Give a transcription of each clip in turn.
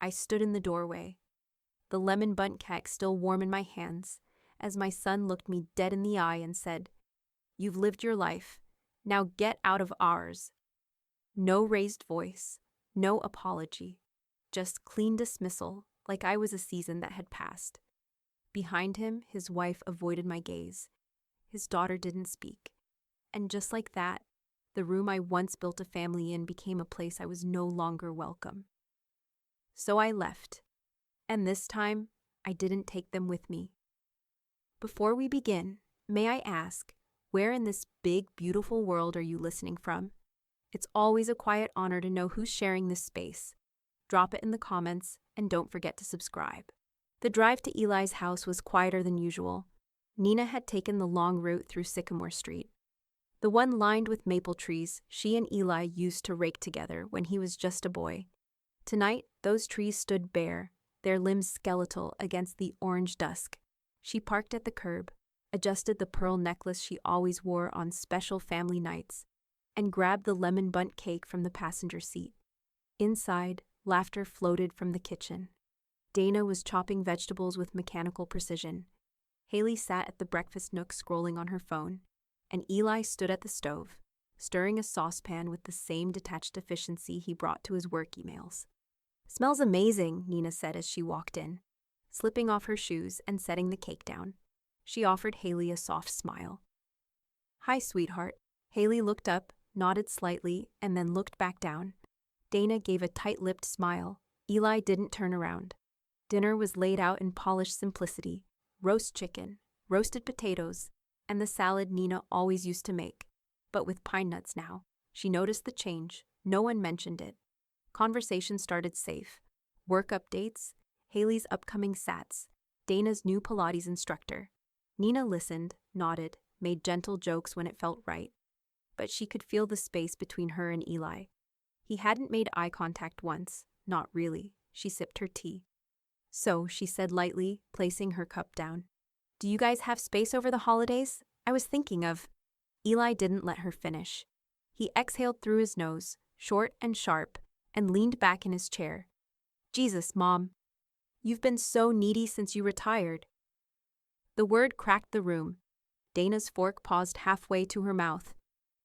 I stood in the doorway, the lemon bundt cake still warm in my hands, as my son looked me dead in the eye and said, "You've lived your life. Now get out of ours." No raised voice, no apology, just clean dismissal, like I was a season that had passed. Behind him, his wife avoided my gaze. His daughter didn't speak. And just like that, the room I once built a family in became a place I was no longer welcome. So I left, and this time, I didn't take them with me. Before we begin, may I ask, where in this big, beautiful world are you listening from? It's always a quiet honor to know who's sharing this space. Drop it in the comments, and don't forget to subscribe. The drive to Eli's house was quieter than usual. Nina had taken the long route through Sycamore Street, the one lined with maple trees she and Eli used to rake together when he was just a boy. Tonight, those trees stood bare, their limbs skeletal against the orange dusk. She parked at the curb, adjusted the pearl necklace she always wore on special family nights, and grabbed the lemon bundt cake from the passenger seat. Inside, laughter floated from the kitchen. Dana was chopping vegetables with mechanical precision. Haley sat at the breakfast nook scrolling on her phone, and Eli stood at the stove, stirring a saucepan with the same detached efficiency he brought to his work emails. "Smells amazing," Nina said as she walked in, slipping off her shoes and setting the cake down. She offered Haley a soft smile. "Hi, sweetheart." Haley looked up, nodded slightly, and then looked back down. Dana gave a tight-lipped smile. Eli didn't turn around. Dinner was laid out in polished simplicity: roast chicken, roasted potatoes, and the salad Nina always used to make, but with pine nuts now. She noticed the change. No one mentioned it. Conversation started safe. Work updates, Haley's upcoming SATs, Dana's new Pilates instructor. Nina listened, nodded, made gentle jokes when it felt right. But she could feel the space between her and Eli. He hadn't made eye contact once. Not really. She sipped her tea. "So," she said lightly, placing her cup down, "do you guys have space over the holidays? I was thinking of—" Eli didn't let her finish. He exhaled through his nose, short and sharp, and leaned back in his chair. "Jesus, Mom. You've been so needy since you retired." The word cracked the room. Dana's fork paused halfway to her mouth.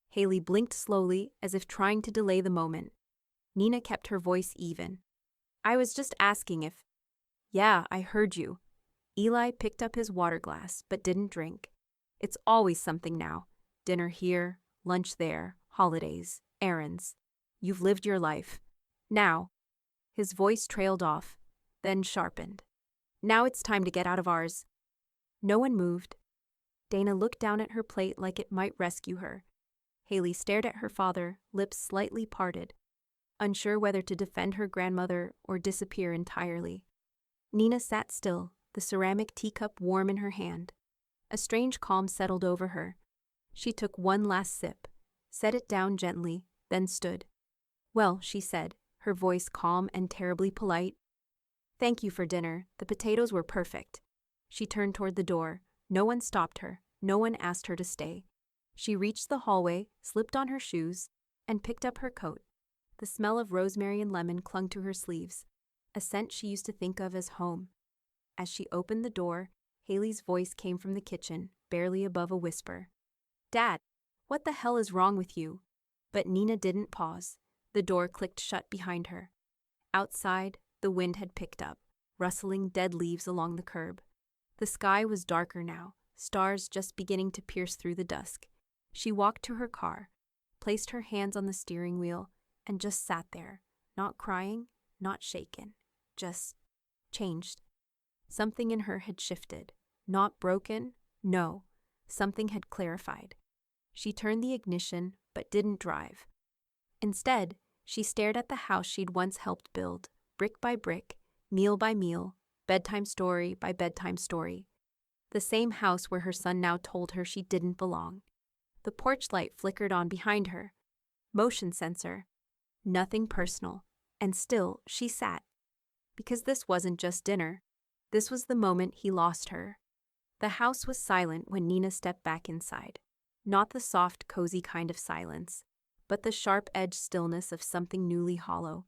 Haley blinked slowly, as if trying to delay the moment. Nina kept her voice even. "I was just asking if—" "Yeah, I heard you." Eli picked up his water glass, but didn't drink. "It's always something now. Dinner here, lunch there, holidays, errands. You've lived your life. Now—" His voice trailed off, then sharpened. "Now it's time to get out of ours." No one moved. Dana looked down at her plate like it might rescue her. Haley stared at her father, lips slightly parted, unsure whether to defend her grandmother or disappear entirely. Nina sat still, the ceramic teacup warm in her hand. A strange calm settled over her. She took one last sip, set it down gently, then stood. "Well," she said, her voice calm and terribly polite. "Thank you for dinner. The potatoes were perfect." She turned toward the door. No one stopped her. No one asked her to stay. She reached the hallway, slipped on her shoes, and picked up her coat. The smell of rosemary and lemon clung to her sleeves, a scent she used to think of as home. As she opened the door, Haley's voice came from the kitchen, barely above a whisper. "Dad, what the hell is wrong with you?" But Nina didn't pause. The door clicked shut behind her. Outside, the wind had picked up, rustling dead leaves along the curb. The sky was darker now, stars just beginning to pierce through the dusk. She walked to her car, placed her hands on the steering wheel, and just sat there, not crying, not shaken, just changed. Something in her had shifted. Not broken, no. Something had clarified. She turned the ignition, but didn't drive. Instead, she stared at the house she'd once helped build, brick by brick, meal by meal, bedtime story by bedtime story. The same house where her son now told her she didn't belong. The porch light flickered on behind her. Motion sensor. Nothing personal. And still, she sat. Because this wasn't just dinner. This was the moment he lost her. The house was silent when Nina stepped back inside. Not the soft, cozy kind of silence, but the sharp-edged stillness of something newly hollow.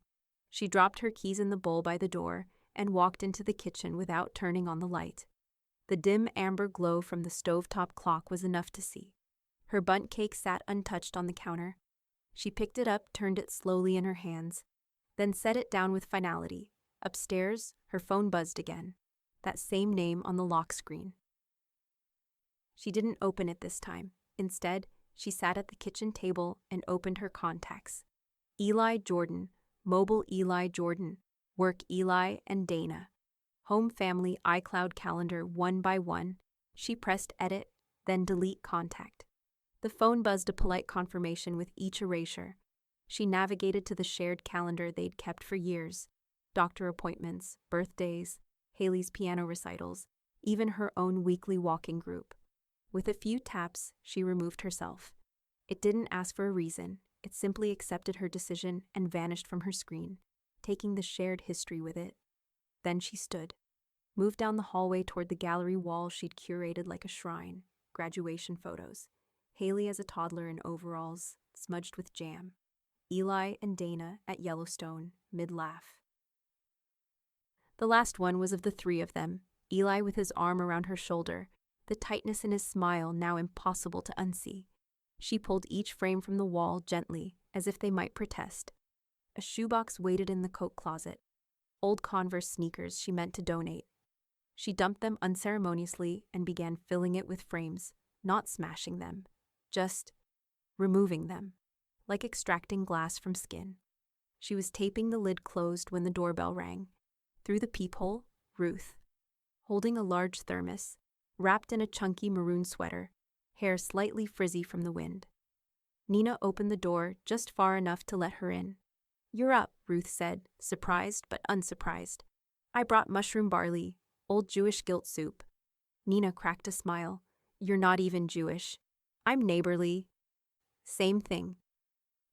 She dropped her keys in the bowl by the door and walked into the kitchen without turning on the light. The dim amber glow from the stovetop clock was enough to see. Her bundt cake sat untouched on the counter. She picked it up, turned it slowly in her hands, then set it down with finality. Upstairs, her phone buzzed again. That same name on the lock screen. She didn't open it this time. Instead, she sat at the kitchen table and opened her contacts. Eli Jordan, Mobile Eli Jordan, Work Eli and Dana. Home Family iCloud Calendar one by one. She pressed edit, then delete contact. The phone buzzed a polite confirmation with each erasure. She navigated to the shared calendar they'd kept for years. Doctor appointments, birthdays, Haley's piano recitals, even her own weekly walking group. With a few taps, she removed herself. It didn't ask for a reason. It simply accepted her decision and vanished from her screen, taking the shared history with it. Then she stood, moved down the hallway toward the gallery wall she'd curated like a shrine. Graduation photos. Haley as a toddler in overalls, smudged with jam. Eli and Dana at Yellowstone, mid-laugh. The last one was of the three of them, Eli with his arm around her shoulder, the tightness in his smile now impossible to unsee. She pulled each frame from the wall gently, as if they might protest. A shoebox waited in the coat closet. Old Converse sneakers she meant to donate. She dumped them unceremoniously and began filling it with frames, not smashing them, just removing them, like extracting glass from skin. She was taping the lid closed when the doorbell rang. Through the peephole, Ruth, holding a large thermos, wrapped in a chunky maroon sweater, hair slightly frizzy from the wind. Nina opened the door just far enough to let her in. "You're up," Ruth said, surprised but unsurprised. "I brought mushroom barley, old Jewish guilt soup." Nina cracked a smile. "You're not even Jewish. I'm neighborly." "Same thing."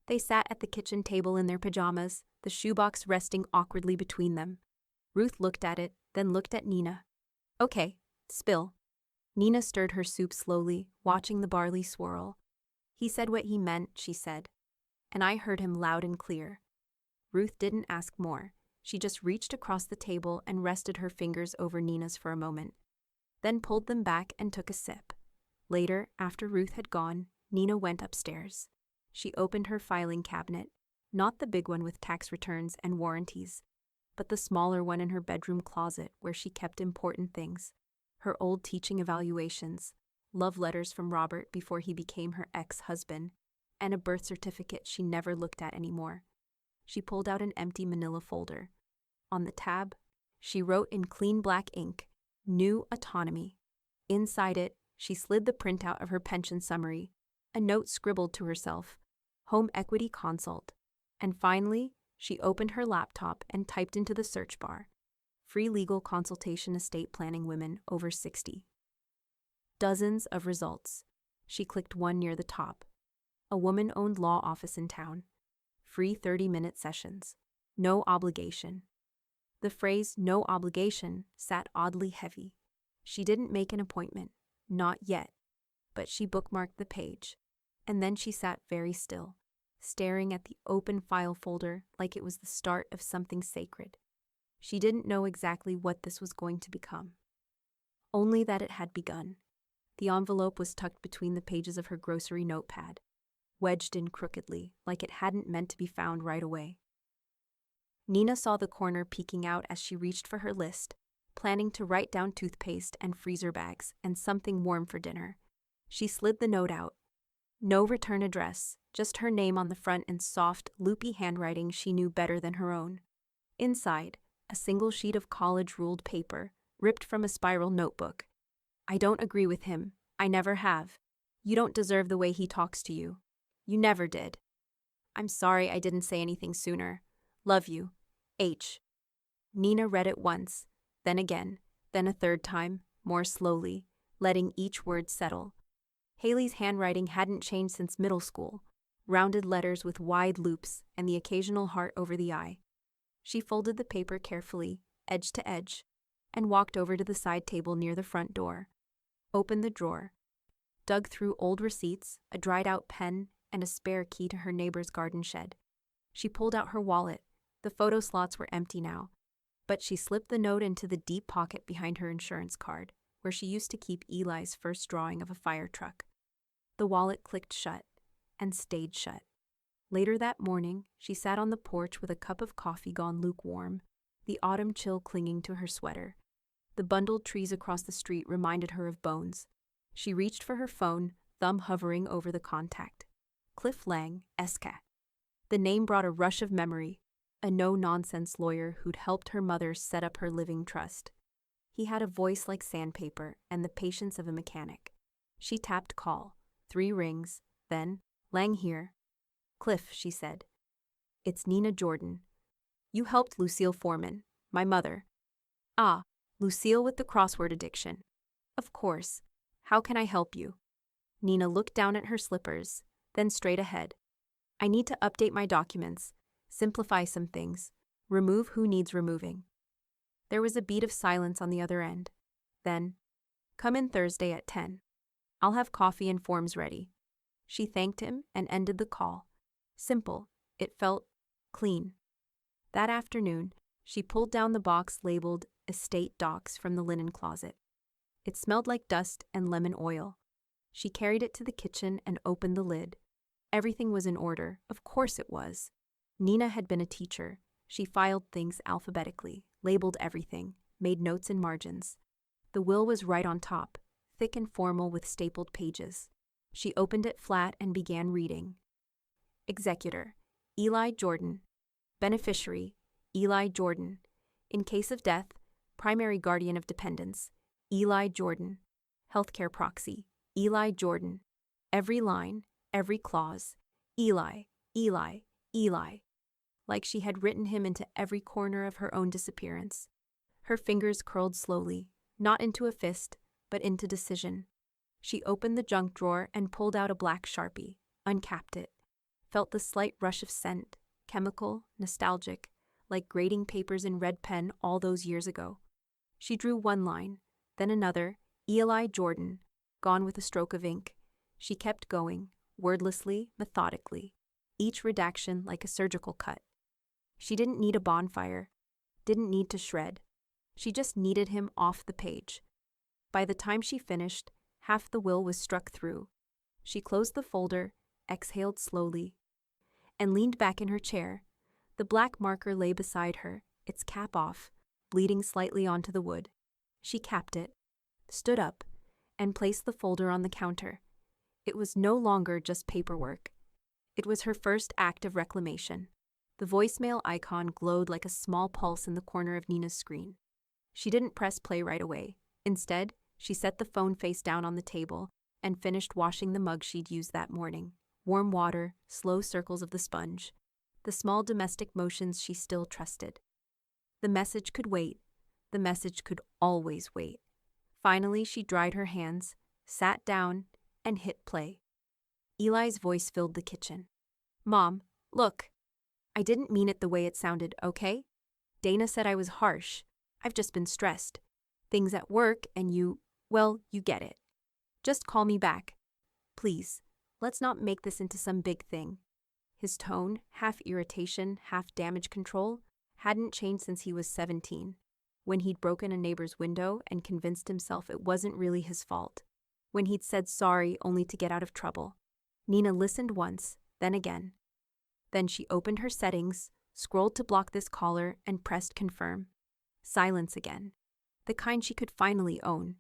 They sat at the kitchen table in their pajamas, the shoebox resting awkwardly between them. Ruth looked at it, then looked at Nina. "Okay, spill." Nina stirred her soup slowly, watching the barley swirl. "He said what he meant," she said, "and I heard him loud and clear." Ruth didn't ask more. She just reached across the table and rested her fingers over Nina's for a moment, then pulled them back and took a sip. Later, after Ruth had gone, Nina went upstairs. She opened her filing cabinet, not the big one with tax returns and warranties, but the smaller one in her bedroom closet where she kept important things. Her old teaching evaluations, love letters from Robert before he became her ex-husband, and a birth certificate she never looked at anymore. She pulled out an empty manila folder. On the tab, she wrote in clean black ink, "New Autonomy." Inside it, she slid the printout of her pension summary, a note scribbled to herself, "Home Equity Consult." And finally, she opened her laptop and typed into the search bar, "Free legal consultation estate planning women over 60. Dozens of results. She clicked one near the top. A woman-owned law office in town. Free 30-minute sessions. No obligation. The phrase "no obligation" sat oddly heavy. She didn't make an appointment. Not yet. But she bookmarked the page. And then she sat very still, staring at the open file folder like it was the start of something sacred. She didn't know exactly what this was going to become. Only that it had begun. The envelope was tucked between the pages of her grocery notepad, wedged in crookedly, like it hadn't meant to be found right away. Nina saw the corner peeking out as she reached for her list, planning to write down toothpaste and freezer bags and something warm for dinner. She slid the note out. No return address, just her name on the front in soft, loopy handwriting she knew better than her own. Inside, a single sheet of college-ruled paper, ripped from a spiral notebook. "I don't agree with him. I never have. You don't deserve the way he talks to you. You never did. I'm sorry I didn't say anything sooner. Love you. H." Nina read it once, then again, then a third time, more slowly, letting each word settle. Haley's handwriting hadn't changed since middle school, rounded letters with wide loops and the occasional heart over the I. She folded the paper carefully, edge to edge, and walked over to the side table near the front door. Opened the drawer, dug through old receipts, a dried-out pen, and a spare key to her neighbor's garden shed. She pulled out her wallet, The photo slots were empty now, but she slipped the note into the deep pocket behind her insurance card, where she used to keep Eli's first drawing of a fire truck. The wallet clicked shut and stayed shut. Later that morning, she sat on the porch with a cup of coffee gone lukewarm, the autumn chill clinging to her sweater. The bundled trees across the street reminded her of bones. She reached for her phone, thumb hovering over the contact. Cliff Lang, SCAT. The name brought a rush of memory, a no-nonsense lawyer who'd helped her mother set up her living trust. He had a voice like sandpaper and the patience of a mechanic. She tapped call. 3 rings, then, Lang here. Cliff, she said. It's Nina Jordan. You helped Lucille Foreman, my mother. Ah, Lucille with the crossword addiction. Of course. How can I help you? Nina looked down at her slippers, then straight ahead. I need to update my documents, simplify some things, remove who needs removing. There was a beat of silence on the other end. Then, come in Thursday at 10. I'll have coffee and forms ready. She thanked him and ended the call. Simple. It felt clean. That afternoon, she pulled down the box labeled Estate Docs from the linen closet. It smelled like dust and lemon oil. She carried it to the kitchen and opened the lid. Everything was in order. Of course it was. Nina had been a teacher. She filed things alphabetically, labeled everything, made notes in margins. The will was right on top, thick and formal with stapled pages. She opened it flat and began reading. Executor, Eli Jordan. Beneficiary, Eli Jordan. In case of death, primary guardian of dependents, Eli Jordan. Healthcare proxy, Eli Jordan. Every line, every clause, Eli, Eli, Eli. Like she had written him into every corner of her own disappearance. Her fingers curled slowly, not into a fist, but into decision. She opened the junk drawer and pulled out a black Sharpie, uncapped it, felt the slight rush of scent, chemical, nostalgic, like grading papers in red pen all those years ago. She drew one line, then another, Eli Jordan, gone with a stroke of ink. She kept going, wordlessly, methodically, each redaction like a surgical cut. She didn't need a bonfire, didn't need to shred. She just needed him off the page. By the time she finished, half the will was struck through. She closed the folder, exhaled slowly, and leaned back in her chair. The black marker lay beside her, its cap off, bleeding slightly onto the wood. She capped it, stood up, and placed the folder on the counter. It was no longer just paperwork. It was her first act of reclamation. The voicemail icon glowed like a small pulse in the corner of Nina's screen. She didn't press play right away. Instead, she set the phone face down on the table and finished washing the mug she'd used that morning. Warm water, slow circles of the sponge. The small domestic motions she still trusted. The message could wait. The message could always wait. Finally, she dried her hands, sat down, and hit play. Eli's voice filled the kitchen. Mom, look. I didn't mean it the way it sounded, okay? Dana said I was harsh. I've just been stressed. Things at work and you get it. Just call me back. Please, let's not make this into some big thing. His tone, half irritation, half damage control, hadn't changed since he was 17, when he'd broken a neighbor's window and convinced himself it wasn't really his fault, when he'd said sorry only to get out of trouble. Nina listened once, then again. Then she opened her settings, scrolled to block this caller, and pressed confirm. Silence again. The kind she could finally own.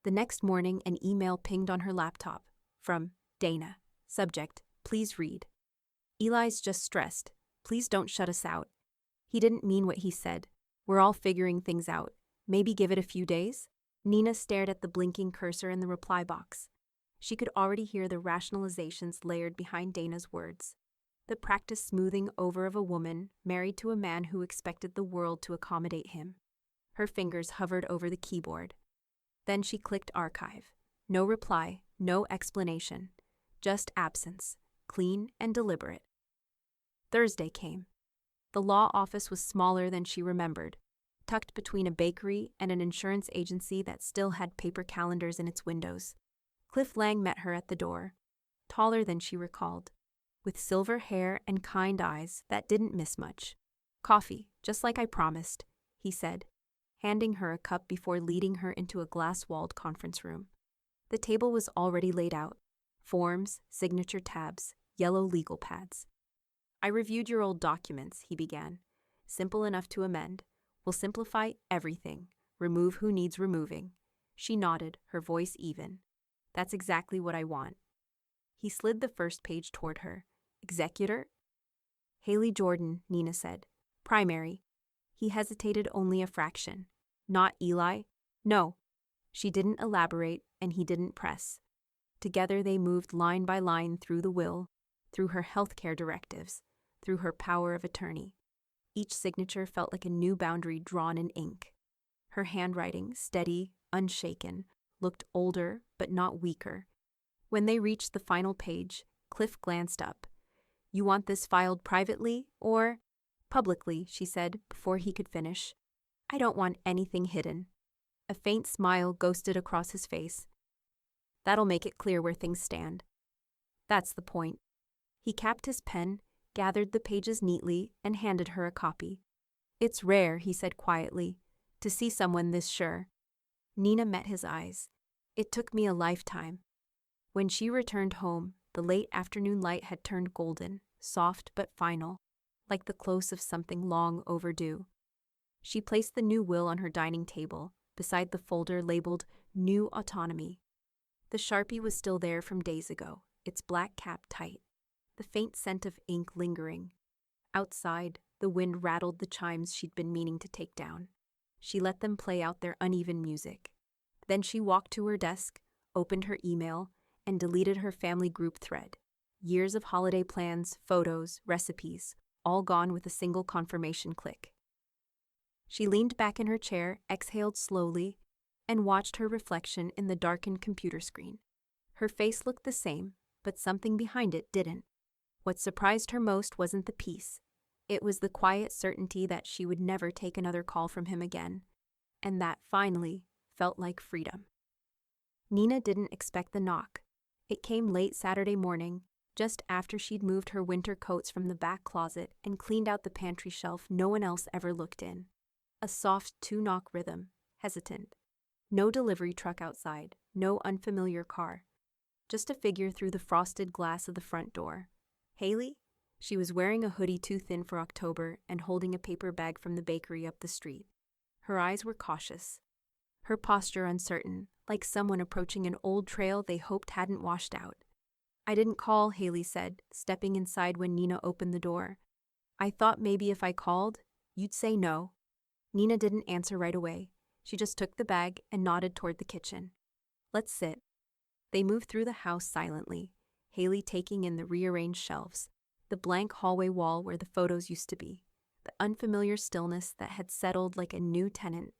The next morning, an email pinged on her laptop. From Dana. Subject, please read. Eli's just stressed. Please don't shut us out. He didn't mean what he said. We're all figuring things out. Maybe give it a few days? Nina stared at the blinking cursor in the reply box. She could already hear the rationalizations layered behind Dana's words. The practiced smoothing over of a woman married to a man who expected the world to accommodate him. Her fingers hovered over the keyboard. Then she clicked archive. No reply, no explanation. Just absence, clean and deliberate. Thursday came. The law office was smaller than she remembered, tucked between a bakery and an insurance agency that still had paper calendars in its windows. Cliff Lang met her at the door, taller than she recalled, with silver hair and kind eyes that didn't miss much. Coffee, just like I promised, he said, handing her a cup before leading her into a glass-walled conference room. The table was already laid out. Forms, signature tabs, yellow legal pads. I reviewed your old documents, he began. Simple enough to amend. We'll simplify everything. Remove who needs removing. She nodded, her voice even. That's exactly what I want. He slid the first page toward her. Executor? Haley Jordan, Nina said. Primary. He hesitated only a fraction. Not Eli? No. She didn't elaborate, and he didn't press. Together they moved line by line through the will, through her healthcare directives, through her power of attorney. Each signature felt like a new boundary drawn in ink. Her handwriting, steady, unshaken, looked older but not weaker. When they reached the final page, Cliff glanced up. You want this filed privately or publicly, she said before he could finish. I don't want anything hidden. A faint smile ghosted across his face. That'll make it clear where things stand. That's the point. He capped his pen, gathered the pages neatly, and handed her a copy. It's rare, he said quietly, to see someone this sure. Nina met his eyes. It took me a lifetime. When she returned home, the late afternoon light had turned golden, soft but final, like the close of something long overdue. She placed the new will on her dining table, beside the folder labeled New Autonomy. The Sharpie was still there from days ago, its black cap tight, the faint scent of ink lingering. Outside, the wind rattled the chimes she'd been meaning to take down. She let them play out their uneven music. Then she walked to her desk, opened her email, and deleted her family group thread. Years of holiday plans, photos, recipes, all gone with a single confirmation click. She leaned back in her chair, exhaled slowly, and watched her reflection in the darkened computer screen. Her face looked the same, but something behind it didn't. What surprised her most wasn't the peace. It was the quiet certainty that she would never take another call from him again, and that, finally, felt like freedom. Nina didn't expect the knock. It came late Saturday morning, just after she'd moved her winter coats from the back closet and cleaned out the pantry shelf no one else ever looked in. A soft two-knock rhythm, hesitant. No delivery truck outside, no unfamiliar car. Just a figure through the frosted glass of the front door. Haley? She was wearing a hoodie too thin for October and holding a paper bag from the bakery up the street. Her eyes were cautious. Her posture uncertain, like someone approaching an old trail they hoped hadn't washed out. I didn't call, Haley said, stepping inside when Nina opened the door. I thought maybe if I called, you'd say no. Nina didn't answer right away. She just took the bag and nodded toward the kitchen. Let's sit. They moved through the house silently, Haley taking in the rearranged shelves, the blank hallway wall where the photos used to be, the unfamiliar stillness that had settled like a new tenant.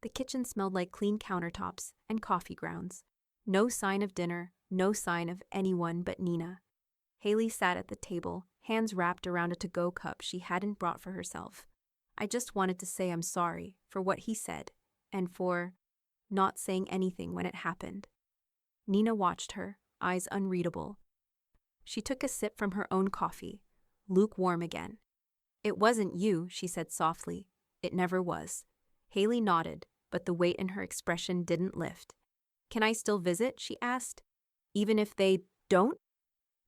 The kitchen smelled like clean countertops and coffee grounds. No sign of dinner, no sign of anyone but Nina. Haley sat at the table, hands wrapped around a to-go cup she hadn't brought for herself. I just wanted to say I'm sorry for what he said, and for not saying anything when it happened. Nina watched her, eyes unreadable. She took a sip from her own coffee, lukewarm again. It wasn't you, she said softly. It never was. Haley nodded, but the weight in her expression didn't lift. Can I still visit? She asked. Even if they don't?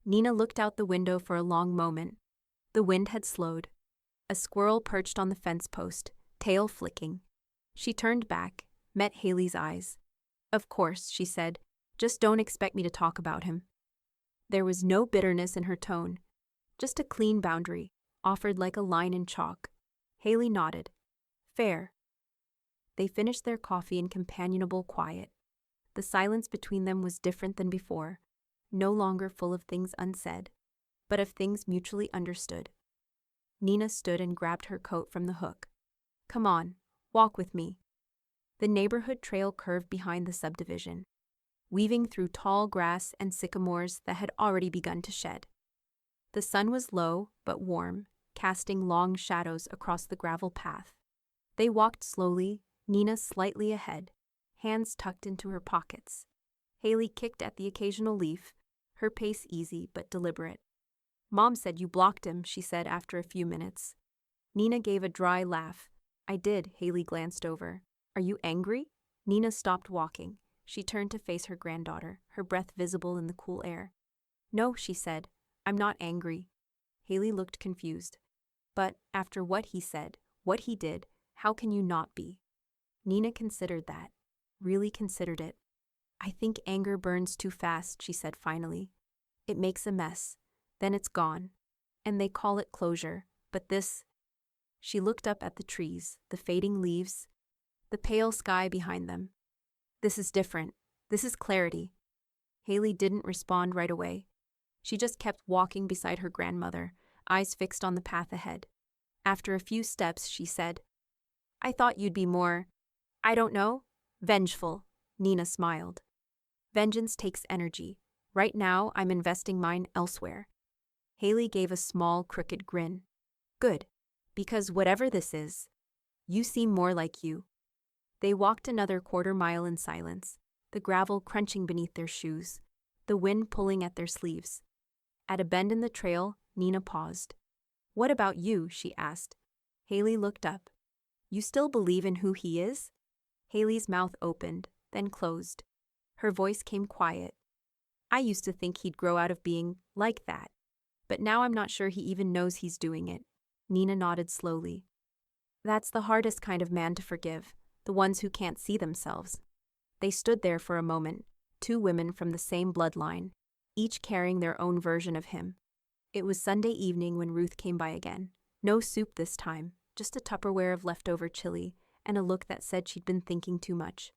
Nina looked out the window for a long moment. The wind had slowed. A squirrel perched on the fence post, tail flicking. She turned back, met Haley's eyes. Of course, she said. Just don't expect me to talk about him. There was no bitterness in her tone. Just a clean boundary, offered like a line in chalk. Haley nodded. Fair. They finished their coffee in companionable quiet. The silence between them was different than before, no longer full of things unsaid, but of things mutually understood. Nina stood and grabbed her coat from the hook. Come on, walk with me. The neighborhood trail curved behind the subdivision, weaving through tall grass and sycamores that had already begun to shed. The sun was low but warm, casting long shadows across the gravel path. They walked slowly, Nina slightly ahead, hands tucked into her pockets. Haley kicked at the occasional leaf, her pace easy but deliberate. Mom said you blocked him, she said after a few minutes. Nina gave a dry laugh. I did, Haley glanced over. Are you angry? Nina stopped walking. She turned to face her granddaughter, her breath visible in the cool air. No, she said. I'm not angry. Haley looked confused. But after what he said, what he did, how can you not be? Nina considered that. Really considered it. I think anger burns too fast, she said finally. It makes a mess. Then it's gone. And they call it closure. But this… She looked up at the trees, the fading leaves, the pale sky behind them. This is different. This is clarity. Haley didn't respond right away. She just kept walking beside her grandmother, eyes fixed on the path ahead. After a few steps, she said, I thought you'd be more, I don't know, vengeful. Nina smiled. Vengeance takes energy. Right now, I'm investing mine elsewhere. Haley gave a small, crooked grin. Good. Because whatever this is, you seem more like you. They walked another quarter-mile in silence, the gravel crunching beneath their shoes, the wind pulling at their sleeves. At a bend in the trail, Nina paused. What about you? She asked. Haley looked up. You still believe in who he is? Haley's mouth opened, then closed. Her voice came quiet. I used to think he'd grow out of being like that, but now I'm not sure he even knows he's doing it. Nina nodded slowly. That's the hardest kind of man to forgive, the ones who can't see themselves. They stood there for a moment, two women from the same bloodline, each carrying their own version of him. It was Sunday evening when Ruth came by again. No soup this time, just a Tupperware of leftover chili and a look that said she'd been thinking too much.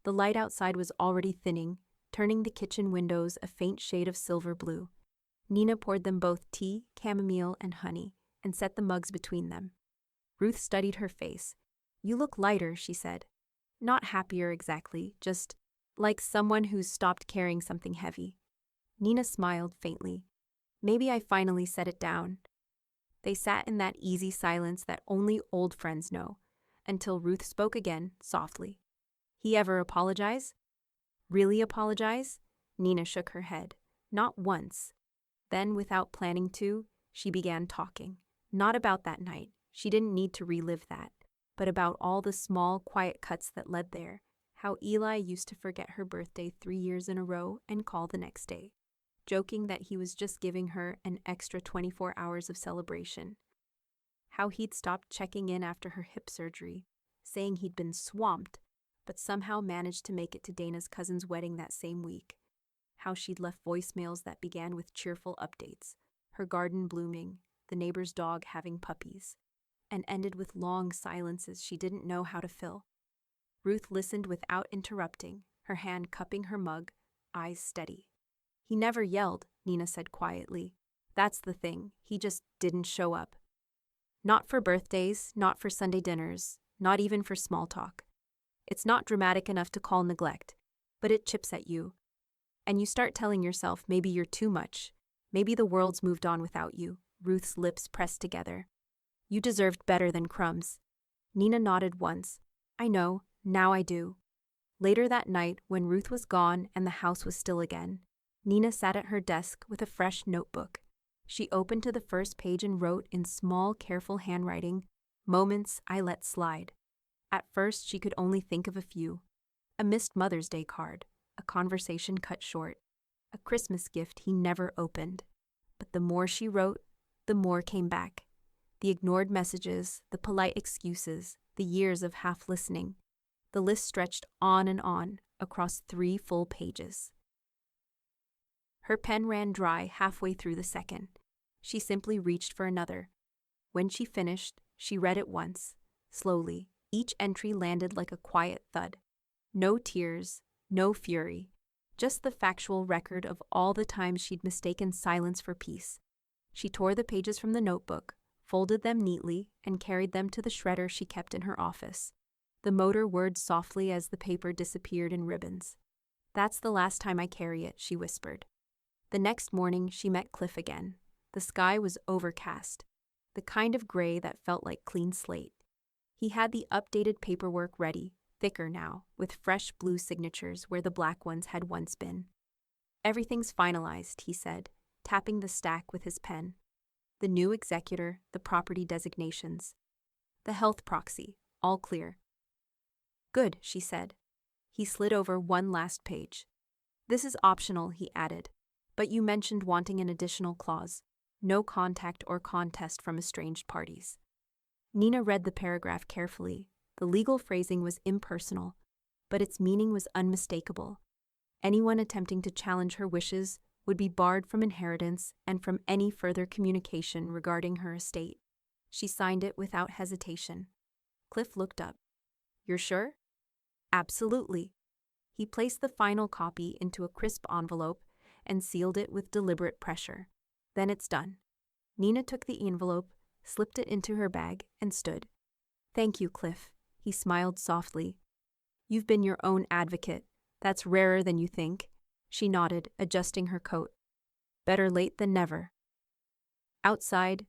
The light outside was already thinning, turning the kitchen windows a faint shade of silver blue. Nina poured them both tea, chamomile, and honey, and set the mugs between them. Ruth studied her face. You look lighter, she said. Not happier exactly, just like someone who's stopped carrying something heavy. Nina smiled faintly. Maybe I finally set it down. They sat in that easy silence that only old friends know, until Ruth spoke again, softly. He ever apologize? Really apologize? Nina shook her head. Not once. Then, without planning to, she began talking. Not about that night. She didn't need to relive that. But about all the small, quiet cuts that led there. How Eli used to forget her birthday 3 years in a row and call the next day, joking that he was just giving her an extra 24 hours of celebration. How he'd stopped checking in after her hip surgery, saying he'd been swamped, but somehow managed to make it to Dana's cousin's wedding that same week. How she'd left voicemails that began with cheerful updates, her garden blooming, the neighbor's dog having puppies, and ended with long silences she didn't know how to fill. Ruth listened without interrupting, her hand cupping her mug, eyes steady. He never yelled, Nina said quietly. That's the thing, he just didn't show up. Not for birthdays, not for Sunday dinners, not even for small talk. It's not dramatic enough to call neglect, but it chips at you. And you start telling yourself maybe you're too much. Maybe the world's moved on without you. Ruth's lips pressed together. You deserved better than crumbs. Nina nodded once. I know, now I do. Later that night, when Ruth was gone and the house was still again, Nina sat at her desk with a fresh notebook. She opened to the first page and wrote in small, careful handwriting, "Moments I let slide." At first, she could only think of a few. A missed Mother's Day card, a conversation cut short, a Christmas gift he never opened. But the more she wrote, the more came back. The ignored messages, the polite excuses, the years of half listening. The list stretched on and on, across 3 full pages. Her pen ran dry halfway through the second. She simply reached for another. When she finished, she read it once, slowly. Each entry landed like a quiet thud. No tears, no fury, just the factual record of all the times she'd mistaken silence for peace. She tore the pages from the notebook, folded them neatly, and carried them to the shredder she kept in her office. The motor whirred softly as the paper disappeared in ribbons. That's the last time I carry it, she whispered. The next morning, she met Cliff again. The sky was overcast, the kind of gray that felt like clean slate. He had the updated paperwork ready, thicker now, with fresh blue signatures where the black ones had once been. Everything's finalized, he said, tapping the stack with his pen. The new executor, the property designations. The health proxy, all clear. Good, she said. He slid over one last page. This is optional, he added. But you mentioned wanting an additional clause. No contact or contest from estranged parties. Nina read the paragraph carefully. The legal phrasing was impersonal, but its meaning was unmistakable. Anyone attempting to challenge her wishes would be barred from inheritance and from any further communication regarding her estate. She signed it without hesitation. Cliff looked up. You're sure? Absolutely. He placed the final copy into a crisp envelope and sealed it with deliberate pressure. Then it's done. Nina took the envelope, slipped it into her bag, and stood. Thank you, Cliff. He smiled softly. You've been your own advocate. That's rarer than you think. She nodded, adjusting her coat. Better late than never. Outside,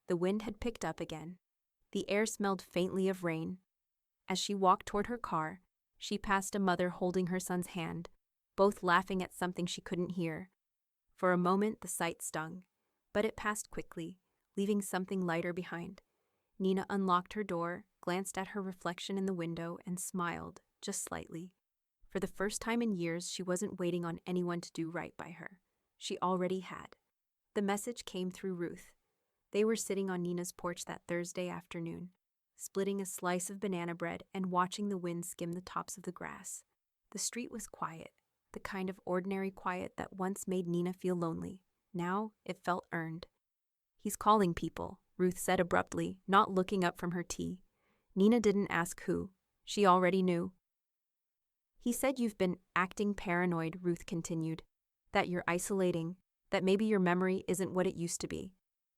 the wind had picked up again. The air smelled faintly of rain. As she walked toward her car, she passed a mother holding her son's hand, both laughing at something she couldn't hear. For a moment the sight stung, but it passed quickly, leaving something lighter behind. Nina unlocked her door, glanced at her reflection in the window, and smiled, just slightly. For the first time in years, she wasn't waiting on anyone to do right by her. She already had. The message came through Ruth. They were sitting on Nina's porch that Thursday afternoon, splitting a slice of banana bread and watching the wind skim the tops of the grass. The street was quiet, the kind of ordinary quiet that once made Nina feel lonely. Now it felt earned. He's calling people, Ruth said abruptly, not looking up from her tea. Nina didn't ask who. She already knew. He said you've been acting paranoid, Ruth continued. That you're isolating, that maybe your memory isn't what it used to be.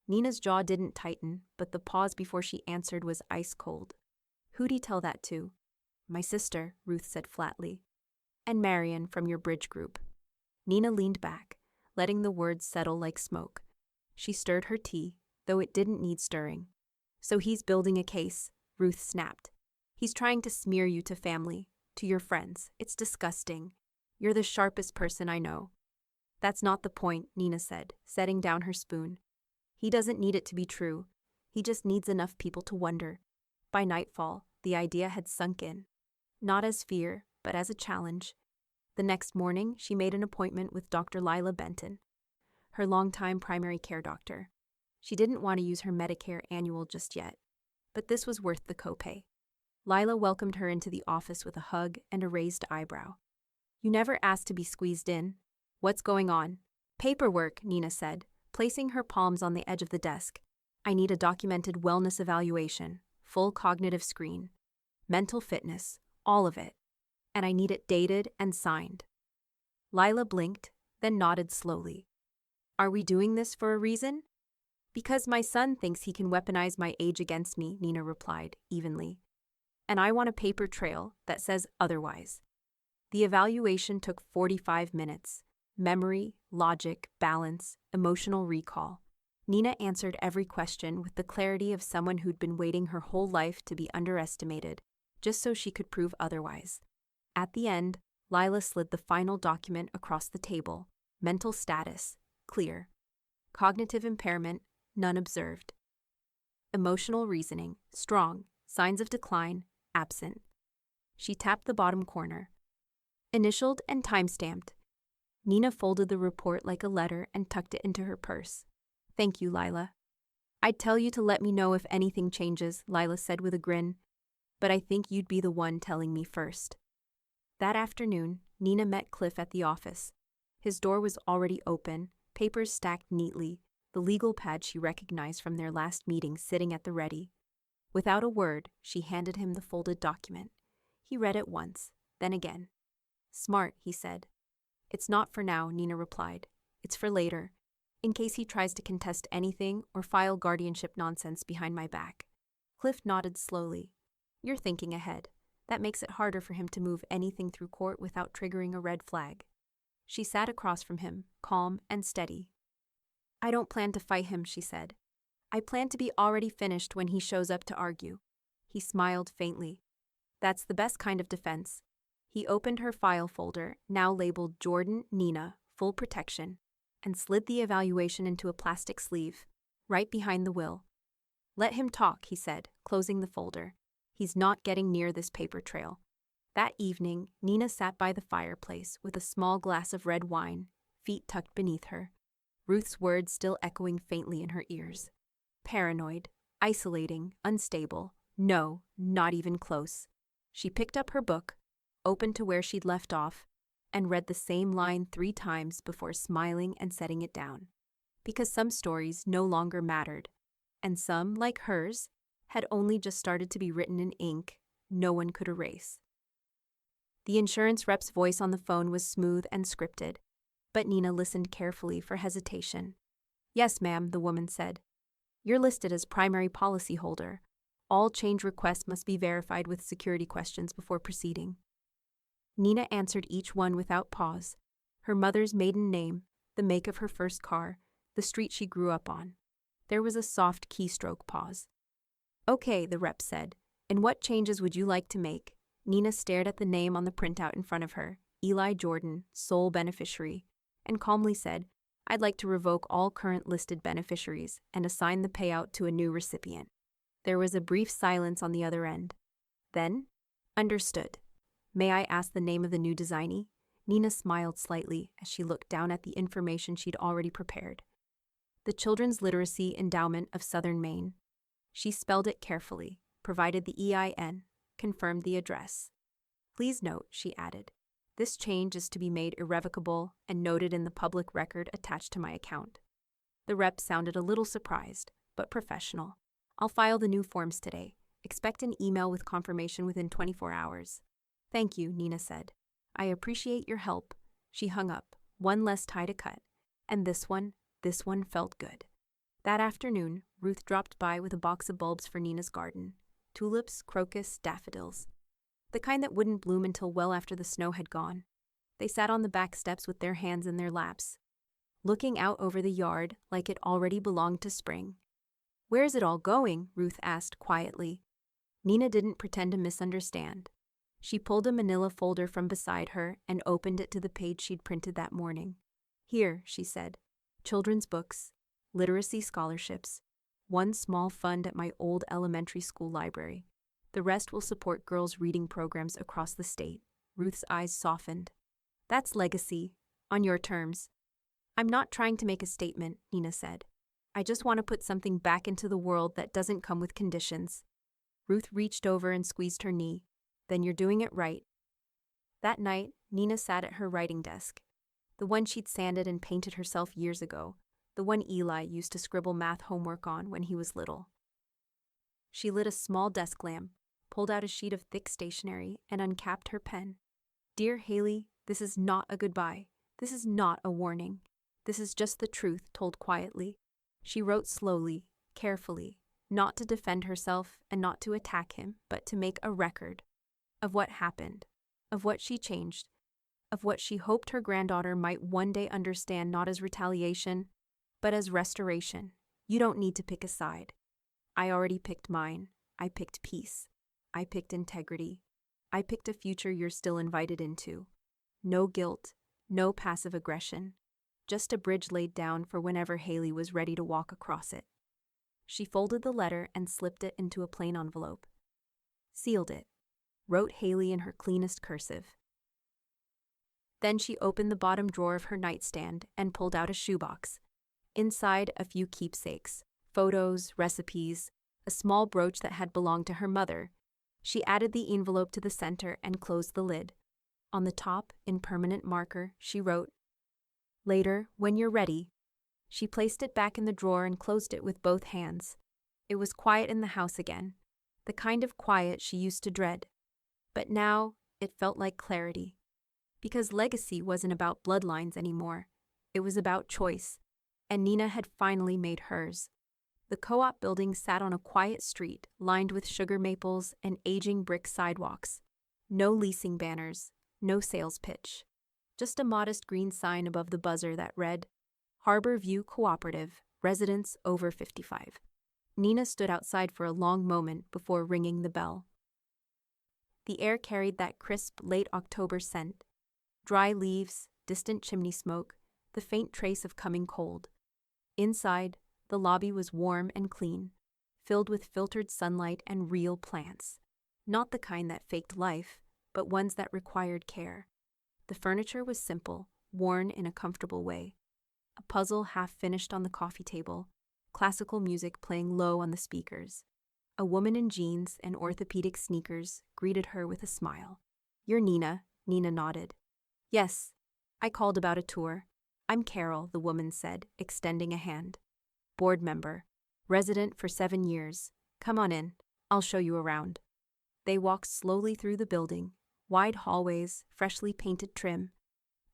Nina's jaw didn't tighten, but the pause before she answered was ice cold. Who'd he tell that to? My sister, Ruth said flatly. And Marion from your bridge group. Nina leaned back, letting the words settle like smoke. She stirred her tea, though it didn't need stirring. So he's building a case, Ruth snapped. He's trying to smear you to family, to your friends. It's disgusting. You're the sharpest person I know. That's not the point, Nina said, setting down her spoon. He doesn't need it to be true. He just needs enough people to wonder. By nightfall, the idea had sunk in. Not as fear, but as a challenge. The next morning, she made an appointment with Dr. Lila Benton, her longtime primary care doctor. She didn't want to use her Medicare annual just yet, but this was worth the copay. Lila welcomed her into the office with a hug and a raised eyebrow. You never asked to be squeezed in. What's going on? Paperwork, Nina said, placing her palms on the edge of the desk. I need a documented wellness evaluation, full cognitive screen, mental fitness, all of it. And I need it dated and signed. Lila blinked, then nodded slowly. Are we doing this for a reason? Because my son thinks he can weaponize my age against me, Nina replied, evenly. And I want a paper trail that says otherwise. The evaluation took 45 minutes. Memory, logic, balance, emotional recall. Nina answered every question with the clarity of someone who'd been waiting her whole life to be underestimated, just so she could prove otherwise. At the end, Lila slid the final document across the table. Mental status, clear. Cognitive impairment, none observed. Emotional reasoning, strong. Signs of decline, absent. She tapped the bottom corner. Initialed and time-stamped. Nina folded the report like a letter and tucked it into her purse. Thank you, Lila. I'd tell you to let me know if anything changes, Lila said with a grin, but I think you'd be the one telling me first. That afternoon, Nina met Cliff at the office. His door was already open, papers stacked neatly, the legal pad she recognized from their last meeting sitting at the ready. Without a word, she handed him the folded document. He read it once, then again. Smart, he said. It's not for now, Nina replied. It's for later, in case he tries to contest anything or file guardianship nonsense behind my back. Cliff nodded slowly. You're thinking ahead. That makes it harder for him to move anything through court without triggering a red flag. She sat across from him, calm and steady. I don't plan to fight him, she said. I plan to be already finished when he shows up to argue. He smiled faintly. That's the best kind of defense. He opened her file folder, now labeled Jordan, Nina, full protection, and slid the evaluation into a plastic sleeve. right behind the will. Let him talk, he said, closing the folder. He's not getting near this paper trail. That evening, Nina sat by the fireplace with a small glass of red wine, feet tucked beneath her, Ruth's words still echoing faintly in her ears. Paranoid, isolating, unstable. No, not even close. She picked up her book, opened to where she'd left off, and read the same line 3 times before smiling and setting it down. Because some stories no longer mattered, and some, like hers, had only just started to be written in ink no one could erase. The insurance rep's voice on the phone was smooth and scripted, but Nina listened carefully for hesitation. Yes, ma'am, the woman said. You're listed as primary policyholder. All change requests must be verified with security questions before proceeding. Nina answered each one without pause. Her mother's maiden name, the make of her first car, the street she grew up on. There was a soft keystroke pause. Okay, the rep said. And what changes would you like to make? Nina stared at the name on the printout in front of her, Eli Jordan, sole beneficiary, and calmly said, I'd like to revoke all current listed beneficiaries and assign the payout to a new recipient. There was a brief silence on the other end. Then, understood. May I ask the name of the new designee? Nina smiled slightly as she looked down at the information she'd already prepared. The Children's Literacy Endowment of Southern Maine. She spelled it carefully, provided the EIN, confirmed the address. Please note, she added, this change is to be made irrevocable and noted in the public record attached to my account. The rep sounded a little surprised, but professional. I'll file the new forms today. Expect an email with confirmation within 24 hours. Thank you, Nina said. I appreciate your help. She hung up, one less tie to cut. And this one felt good. That afternoon, Ruth dropped by with a box of bulbs for Nina's garden. Tulips, crocus, daffodils. The kind that wouldn't bloom until well after the snow had gone. They sat on the back steps with their hands in their laps, looking out over the yard like it already belonged to spring. Where's it all going? Ruth asked quietly. Nina didn't pretend to misunderstand. She pulled a manila folder from beside her and opened it to the page she'd printed that morning. Here, she said, children's books, literacy scholarships, one small fund at my old elementary school library. The rest will support girls' reading programs across the state. Ruth's eyes softened. That's legacy, on your terms. I'm not trying to make a statement, Nina said. I just want to put something back into the world that doesn't come with conditions. Ruth reached over and squeezed her knee. Then you're doing it right. That night, Nina sat at her writing desk, the one she'd sanded and painted herself years ago, the one Eli used to scribble math homework on when he was little. She lit a small desk lamp, pulled out a sheet of thick stationery, and uncapped her pen. Dear Haley, this is not a goodbye. This is not a warning. This is just the truth told quietly. She wrote slowly, carefully, not to defend herself and not to attack him, but to make a record of what happened, of what she changed, of what she hoped her granddaughter might one day understand not as retaliation, but as restoration. You don't need to pick a side. I already picked mine. I picked peace. I picked integrity. I picked a future you're still invited into. No guilt, no passive aggression, just a bridge laid down for whenever Haley was ready to walk across it. She folded the letter and slipped it into a plain envelope. Sealed it. Wrote Haley in her cleanest cursive. Then she opened the bottom drawer of her nightstand and pulled out a shoebox. Inside, a few keepsakes, photos, recipes, a small brooch that had belonged to her mother. She added the envelope to the center and closed the lid. On the top, in permanent marker, she wrote, Later, when you're ready. She placed it back in the drawer and closed it with both hands. It was quiet in the house again, the kind of quiet she used to dread. But now, it felt like clarity. Because legacy wasn't about bloodlines anymore. It was about choice, and Nina had finally made hers. The co-op building sat on a quiet street lined with sugar maples and aging brick sidewalks. No leasing banners, no sales pitch. Just a modest green sign above the buzzer that read, Harbor View Cooperative, residents over 55. Nina stood outside for a long moment before ringing the bell. The air carried that crisp, late October scent. Dry leaves, distant chimney smoke, the faint trace of coming cold. Inside, The lobby was warm and clean, filled with filtered sunlight and real plants. Not the kind that faked life, but ones that required care. The furniture was simple, worn in a comfortable way. A puzzle half finished on the coffee table, classical music playing low on the speakers. A woman in jeans and orthopedic sneakers greeted her with a smile. "You're Nina," Nina nodded. "Yes, I called about a tour. I'm Carol," the woman said, extending a hand. "Board member. Resident for 7 years. Come on in. I'll show you around." They walked slowly through the building, wide hallways, freshly painted trim.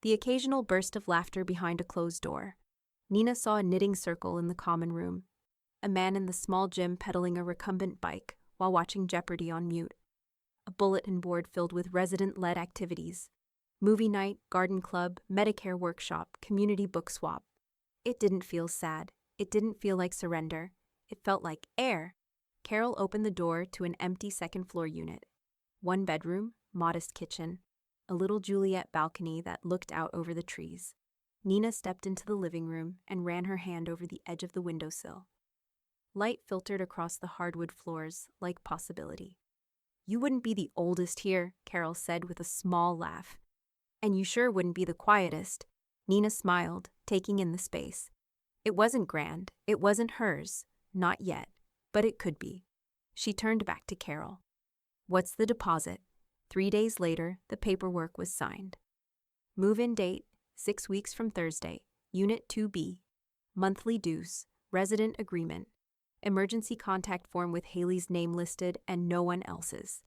The occasional burst of laughter behind a closed door. Nina saw a knitting circle in the common room, a man in the small gym pedaling a recumbent bike while watching Jeopardy on mute, a bulletin board filled with resident-led activities, movie night, garden club, Medicare workshop, community book swap. It didn't feel sad. It didn't feel like surrender. It felt like air. Carol opened the door to an empty second-floor unit. 1 bedroom, modest kitchen, a little Juliet balcony that looked out over the trees. Nina stepped into the living room and ran her hand over the edge of the windowsill. Light filtered across the hardwood floors like possibility. "You wouldn't be the oldest here," Carol said with a small laugh. "And you sure wouldn't be the quietest." Nina smiled, taking in the space. It wasn't grand, it wasn't hers, not yet, but it could be. She turned back to Carol. "What's the deposit?" 3 days later, the paperwork was signed. Move-in date, 6 weeks from Thursday, Unit 2B. Monthly dues, resident agreement. Emergency contact form with Haley's name listed and no one else's.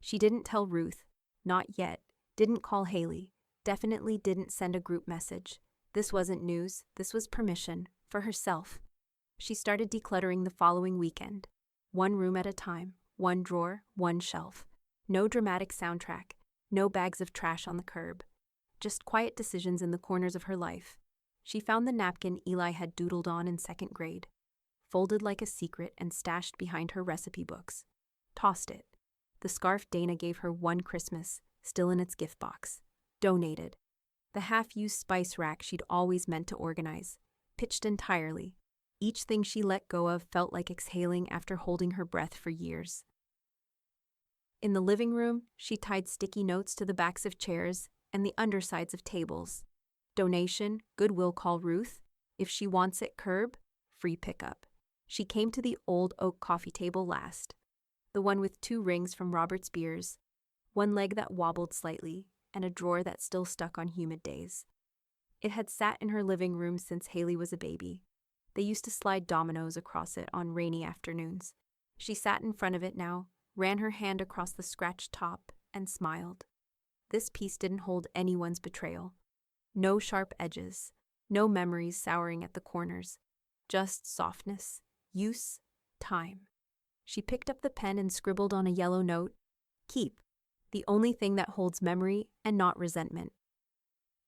She didn't tell Ruth, not yet, didn't call Haley, definitely didn't send a group message. This wasn't news, this was permission, for herself. She started decluttering the following weekend. 1 room at a time, 1 drawer, 1 shelf. No dramatic soundtrack, no bags of trash on the curb. Just quiet decisions in the corners of her life. She found the napkin Eli had doodled on in 2nd grade, folded like a secret and stashed behind her recipe books. Tossed it. The scarf Dana gave her one Christmas, still in its gift box. Donated. The half-used spice rack she'd always meant to organize. Pitched entirely. Each thing she let go of felt like exhaling after holding her breath for years. In the living room, she tied sticky notes to the backs of chairs and the undersides of tables. Donation, Goodwill call Ruth. If she wants it, curb, free pickup. She came to the old oak coffee table last. The one with 2 rings from Robert's Beers, 1 leg that wobbled slightly, and a drawer that still stuck on humid days. It had sat in her living room since Haley was a baby. They used to slide dominoes across it on rainy afternoons. She sat in front of it now, ran her hand across the scratched top, and smiled. This piece didn't hold anyone's betrayal. No sharp edges, no memories souring at the corners. Just softness, use, time. She picked up the pen and scribbled on a yellow note, "Keep, the only thing that holds memory and not resentment."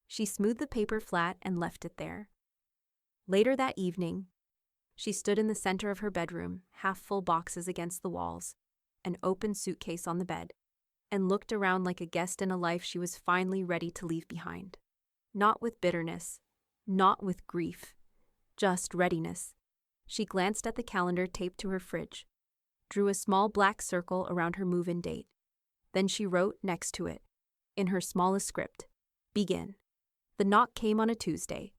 She smoothed the paper flat and left it there. Later that evening, she stood in the center of her bedroom, half-full boxes against the walls, an open suitcase on the bed, and looked around like a guest in a life she was finally ready to leave behind. Not with bitterness, not with grief, just readiness. She glanced at the calendar taped to her fridge, drew a small black circle around her move-in date. Then she wrote next to it, in her smallest script, "Begin." The knock came on a Tuesday.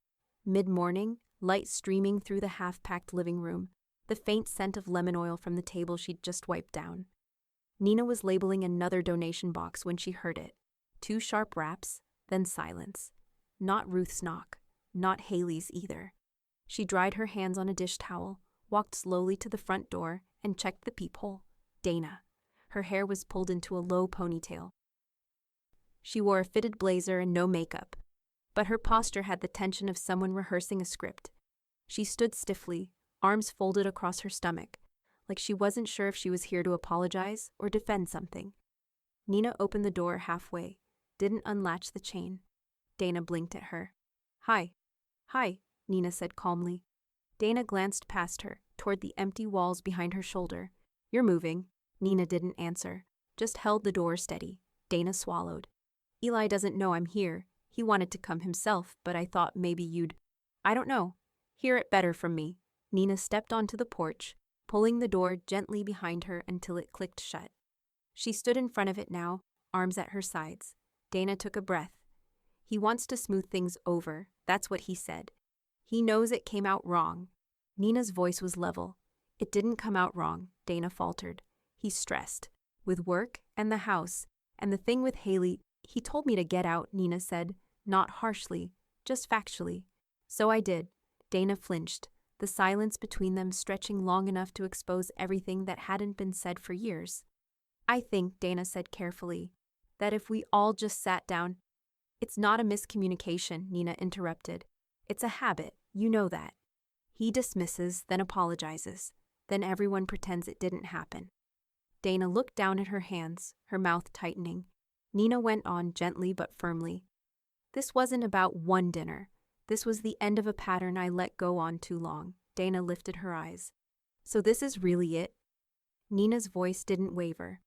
Mid-morning, light streaming through the half-packed living room, the faint scent of lemon oil from the table she'd just wiped down. Nina was labeling another donation box when she heard it. 2 sharp raps, then silence. Not Ruth's knock, not Haley's either. She dried her hands on a dish towel, walked slowly to the front door, and checked the peephole. Dana. Her hair was pulled into a low ponytail. She wore a fitted blazer and no makeup, but her posture had the tension of someone rehearsing a script. She stood stiffly, arms folded across her stomach, like she wasn't sure if she was here to apologize or defend something. Nina opened the door halfway, didn't unlatch the chain. Dana blinked at her. "Hi." "Hi," Nina said calmly. Dana glanced past her, toward the empty walls behind her shoulder. "You're moving." Nina didn't answer, just held the door steady. Dana swallowed. "Eli doesn't know I'm here. He wanted to come himself, but I thought maybe you'd, I don't know, hear it better from me." Nina stepped onto the porch, pulling the door gently behind her until it clicked shut. She stood in front of it now, arms at her sides. Dana took a breath. He wants to smooth things over, that's what he said. He knows it came out wrong. Nina's voice was level. It didn't come out wrong, Dana faltered. He's stressed. With work and the house, and the thing with Haley, he told me to get out, Nina said, not harshly, just factually. So I did. Dana flinched, the silence between them stretching long enough to expose everything that hadn't been said for years. I think, Dana said carefully, that if we all just sat down— It's not a miscommunication, Nina interrupted. It's a habit, you know that. He dismisses, then apologizes. Then everyone pretends it didn't happen. Dana looked down at her hands, her mouth tightening. Nina went on gently but firmly. This wasn't about one dinner. This was the end of a pattern I let go on too long. Dana lifted her eyes. So this is really it? Nina's voice didn't waver.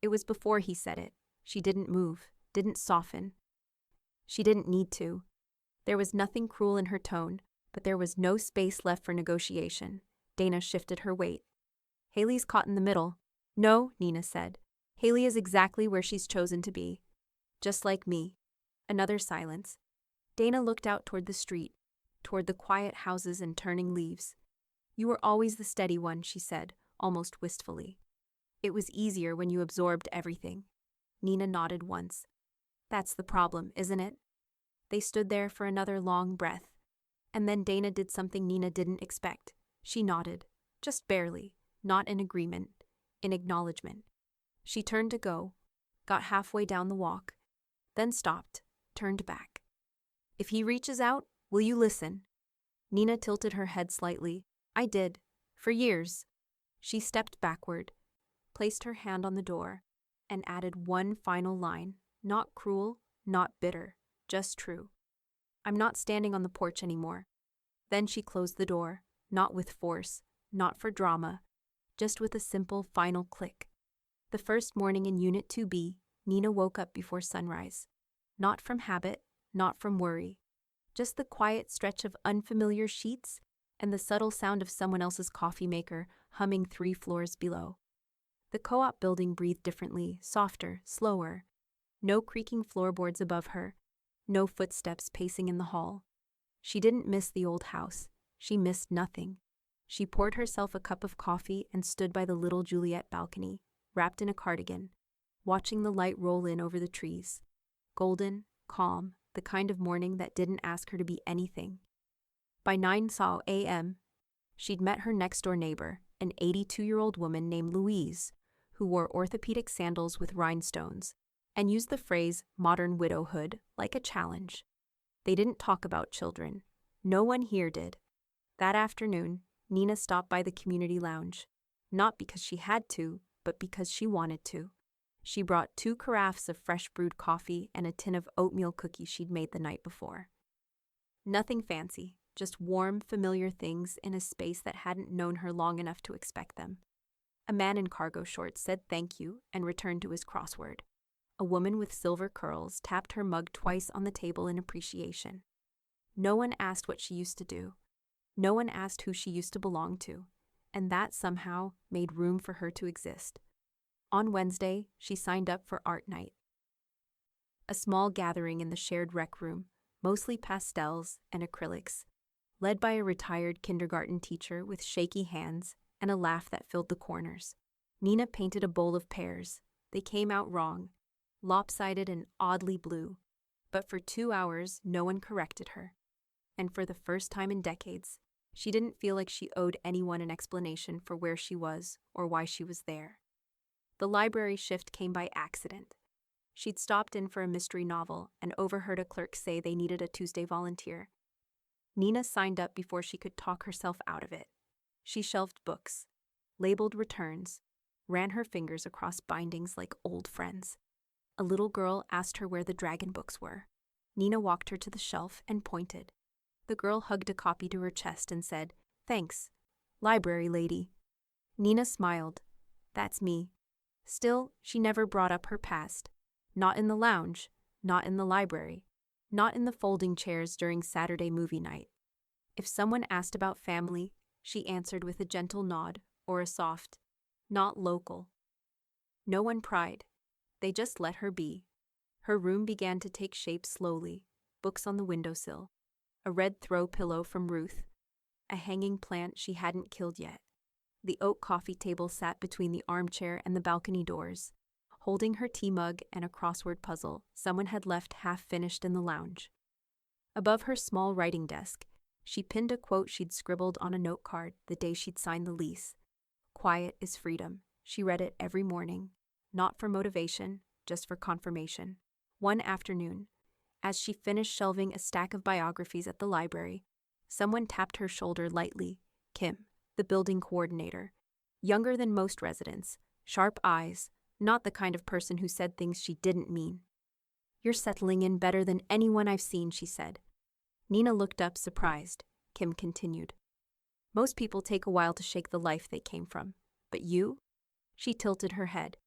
It was before he said it. She didn't move, didn't soften. She didn't need to. There was nothing cruel in her tone, but there was no space left for negotiation. Dana shifted her weight. Haley's caught in the middle. No, Nina said. Haley is exactly where she's chosen to be. Just like me. Another silence. Dana looked out toward the street, toward the quiet houses and turning leaves. You were always the steady one, she said, almost wistfully. It was easier when you absorbed everything. Nina nodded once. That's the problem, isn't it? They stood there for another long breath. And then Dana did something Nina didn't expect. She nodded, just barely, not in agreement, in acknowledgement. She turned to go, got halfway down the walk, then stopped, turned back. If he reaches out, will you listen? Nina tilted her head slightly. I did, for years. She stepped backward, placed her hand on the door, and added one final line, not cruel, not bitter, just true. I'm not standing on the porch anymore. Then she closed the door, not with force, not for drama, just with a simple final click. The first morning in Unit 2B, Nina woke up before sunrise. Not from habit, not from worry. Just the quiet stretch of unfamiliar sheets and the subtle sound of someone else's coffee maker humming 3 floors below. The co-op building breathed differently, softer, slower. No creaking floorboards above her, no footsteps pacing in the hall. She didn't miss the old house. She missed nothing. She poured herself a cup of coffee and stood by the little Juliet balcony, wrapped in a cardigan, watching the light roll in over the trees. Golden, calm, the kind of morning that didn't ask her to be anything. By 9 a.m., she'd met her next-door neighbor, an 82-year-old woman named Louise, who wore orthopedic sandals with rhinestones, and used the phrase modern widowhood like a challenge. They didn't talk about children. No one here did. That afternoon, Nina stopped by the community lounge, not because she had to, but because she wanted to. She brought 2 carafes of fresh brewed coffee and a tin of oatmeal cookies she'd made the night before. Nothing fancy, just warm, familiar things in a space that hadn't known her long enough to expect them. A man in cargo shorts said thank you and returned to his crossword. A woman with silver curls tapped her mug twice on the table in appreciation. No one asked what she used to do. No one asked who she used to belong to, and that somehow made room for her to exist. On Wednesday, she signed up for art night. A small gathering in the shared rec room, mostly pastels and acrylics, led by a retired kindergarten teacher with shaky hands and a laugh that filled the corners. Nina painted a bowl of pears. They came out wrong, lopsided and oddly blue, but for 2 hours no one corrected her. And for the first time in decades, she didn't feel like she owed anyone an explanation for where she was or why she was there. The library shift came by accident. She'd stopped in for a mystery novel and overheard a clerk say they needed a Tuesday volunteer. Nina signed up before she could talk herself out of it. She shelved books, labeled returns, ran her fingers across bindings like old friends. A little girl asked her where the dragon books were. Nina walked her to the shelf and pointed. The girl hugged a copy to her chest and said, "Thanks, library lady." Nina smiled. That's me. Still, she never brought up her past. Not in the lounge, not in the library, not in the folding chairs during Saturday movie night. If someone asked about family, she answered with a gentle nod or a soft, "Not local." No one pried. They just let her be. Her room began to take shape slowly, books on the windowsill, a red throw pillow from Ruth, a hanging plant she hadn't killed yet. The oak coffee table sat between the armchair and the balcony doors, holding her tea mug and a crossword puzzle someone had left half-finished in the lounge. Above her small writing desk, she pinned a quote she'd scribbled on a note card the day she'd signed the lease. "Quiet is freedom." She read it every morning, not for motivation, just for confirmation. One afternoon, as she finished shelving a stack of biographies at the library, someone tapped her shoulder lightly. Kim, the building coordinator. Younger than most residents, sharp eyes, not the kind of person who said things she didn't mean. "You're settling in better than anyone I've seen," she said. Nina looked up, surprised. Kim continued. "Most people take a while to shake the life they came from. But you?" She tilted her head.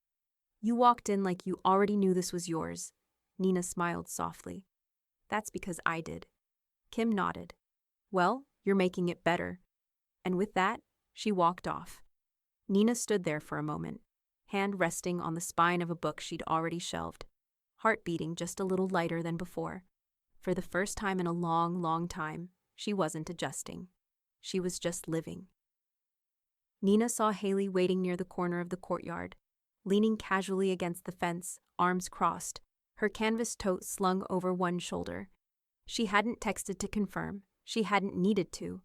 "You walked in like you already knew this was yours." Nina smiled softly. "That's because I did." Kim nodded. "Well, you're making it better." And with that, she walked off. Nina stood there for a moment, hand resting on the spine of a book she'd already shelved, heart beating just a little lighter than before. For the first time in a long, long time, she wasn't adjusting. She was just living. Nina saw Haley waiting near the corner of the courtyard, leaning casually against the fence, arms crossed, her canvas tote slung over one shoulder. She hadn't texted to confirm. She hadn't needed to.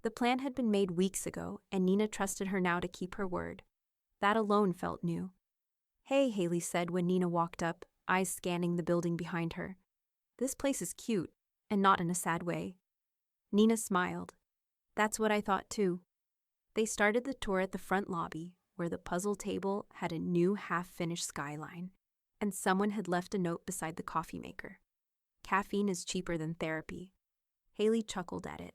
The plan had been made weeks ago, and Nina trusted her now to keep her word. That alone felt new. "Hey," Haley said when Nina walked up, eyes scanning the building behind her. "This place is cute, and not in a sad way." Nina smiled. "That's what I thought too." They started the tour at the front lobby, where the puzzle table had a new half-finished skyline, and someone had left a note beside the coffee maker. "Caffeine is cheaper than therapy." Haley chuckled at it,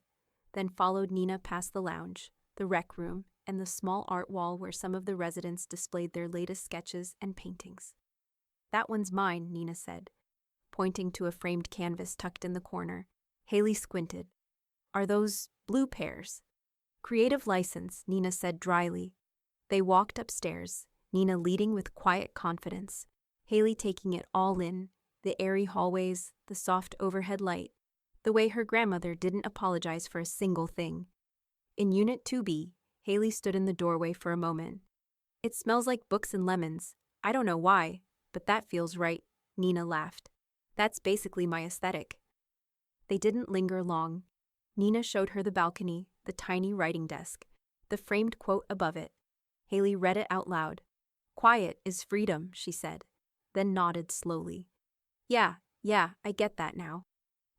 then followed Nina past the lounge, the rec room, and the small art wall where some of the residents displayed their latest sketches and paintings. "That one's mine," Nina said, pointing to a framed canvas tucked in the corner. Haley squinted. "Are those blue pears?" "Creative license," Nina said dryly. They walked upstairs, Nina leading with quiet confidence, Haley taking it all in, the airy hallways, the soft overhead light, the way her grandmother didn't apologize for a single thing. In Unit 2B, Haley stood in the doorway for a moment. "It smells like books and lemons. I don't know why, but that feels right," Nina laughed. "That's basically my aesthetic." They didn't linger long. Nina showed her the balcony, the tiny writing desk, the framed quote above it. Haley read it out loud. "Quiet is freedom," she said, then nodded slowly. Yeah, I get that now."